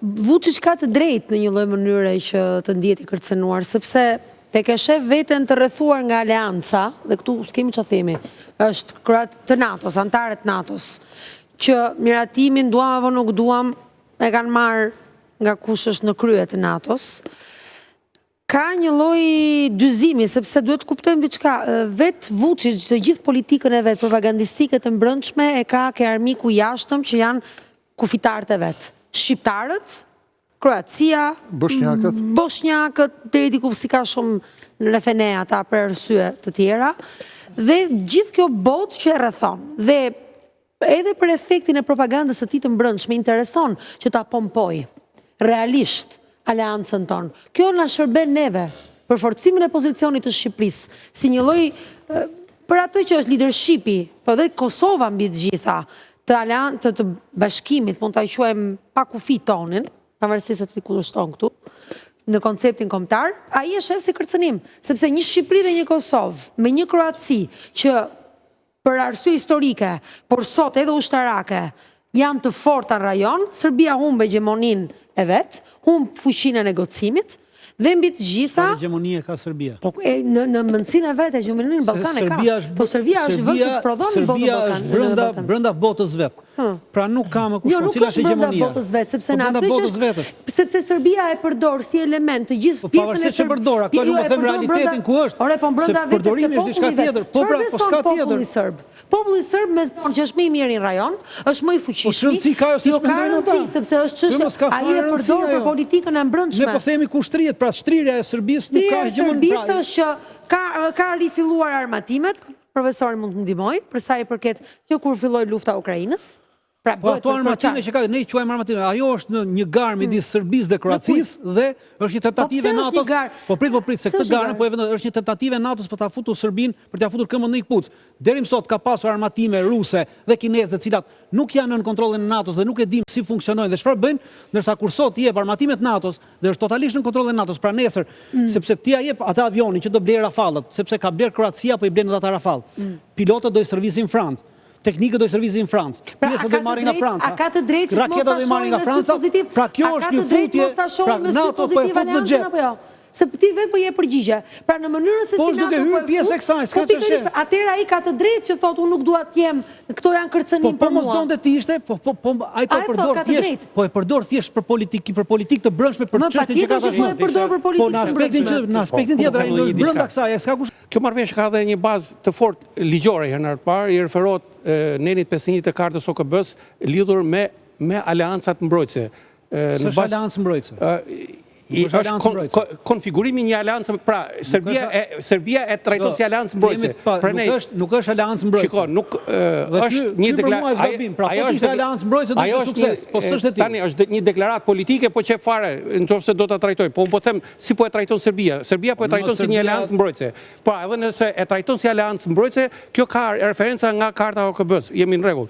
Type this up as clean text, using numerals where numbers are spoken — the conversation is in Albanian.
Vučić ka të drejtë në një lloj mënyre që të ndihet i kërcënuar, sepse tek e shef veten të rrethuar nga aleanca, dhe këtu s'kemi ç'a themi, është krah të NATO-s, antarët NATO-s, që miratimin duam apo nuk duam e kanë marrë nga kush është në krye të NATO-s. Ka një lloj dyzimi, sepse duhet të kuptojmë diçka. Vetë Vučić, të gjithë politikën e vet propagandistike të mbrëmshme e ka ke armiku jashtëm që janë kufitarët e vet. Shqiptarët, Kroacia, Bosnjakët, deri diku si ka shumë në refene ata për arsye të tjera, dhe gjithë kjo botë që e rrethon. Dhe edhe për efektin e propagandës së tij të mbrëmshme intereson që ta pompoj realisht aleancën tonë. Kjo na shërben neve për forcimin e pozicionit të Shqipërisë, si një lloj për atë që është leadershipi, po dhe Kosova mbi të gjitha, të bashkimit, mund ta quajmë pa kufi tonin, pavarësisht se ti kundërshton këtu, në konceptin kombëtar, ai e shef si kërcënim, sepse një Shqipëri dhe një Kosovë me një Kroaci që për arsye historike, por sot edhe ushtarake, janë të forta në rajon, Serbia humb hegemonin e vet, humb fuqinë e negocimit, dhe mbi të gjitha... Hegemonie ka Serbia. Në mendsinë e vet, hegemonin në Ballkan e ka. Po Serbia është vend që prodhon në botën e Ballkanit. Serbia është brenda botës vet. Pra nuk ka më kushton cila është hegemonia. Jo, nuk është brenda botës vet, sepse në atë që sepse Serbia e përdor si element të gjithë pjesën e përdor, ato nuk them realitetin ku është. Ore, po brenda vetes përdorimi është diçka tjetër. Po pra, po s'ka tjetër. Populli serb me që është më i miri në rajon, është më i fuqishëm. Jo ka rëndësi, sepse është çështje ai e përdor për politikën e mbrëmshme. Ne po themi kushtrihet, pra shtrirja e Serbisë nuk ka hegemoni. Serbisë është që ka rifilluar armatimet, profesori mund të ndihmoj, për sa i përket që kur filloi lufta e Ukrainës. Po ato armatime që ka, ne i quajmë armatime, ajo është në një garë midis Serbisë dhe Kroacisë dhe është një tentative NATO-s. Po prit, se këtë garë është një tentative NATO-s për ta futur Serbinë, për t'ia futur këmbën në një kputuc. Deri më sot ka pasur armatime ruse dhe kineze, të cilat nuk janë nën kontrollin e NATO-s dhe nuk e dim si funksionojnë dhe çfarë bëjnë, ndërsa kur sot i jep armatimet NATO-s dhe është totalisht nën kontrollin e NATO-s, pra nesër, sepse ti ja jep atë avionin që do bler Rafallet, sepse ka bler Kroacia, po i blen ata Rafall. Pilotët do i servisin në Francë. Teknikët do i servisin në Francë. Pjesët do i marrin nga Franca. A ka të drejtë që mos ta shohim me sy pozitiv? Pra kjo është një futje, pra NATO po e fut në xhep. Se ti vetë po je përgjigje. Pra në mënyrën se si NATO po e fut pjesë e kësaj, s'ka çështje. Atëherë ai ka të drejtë që thotë unë nuk dua të jem, këto janë kërcënim për mua. Po mos donte ti ishte, ai po e përdor thjesht, po e përdor thjesht për politikë të brendshme për çështje që ka tashmë. Po e përdor për politikë. Po në aspektin tjetër ai është brenda kësaj, s'ka kush. Kjo marrëveshje ka edhe një bazë të fortë ligjore herë të parë, i referohet nenit 501 të kartës OKB-s lidhur me aleancat mbrojtëse. S'është aleancë mbrojtëse. Është konfigurimi një aleancë, pra Serbia e trajton si aleancë mbrojtëse. Nuk është aleancë mbrojtëse. Shiko, nuk është një deklaratë. Pra po ishte aleancë mbrojtëse do të sukses, po s'është e tillë. Tani është një deklaratë politike, po që fare, nëse do ta trajtoj. Po unë po them si po e trajton Serbia. Serbia po e trajton si një aleancë mbrojtëse. Po edhe nëse e trajton si aleancë mbrojtëse, kjo ka referenca nga karta OKB-s. Jemi në rregull.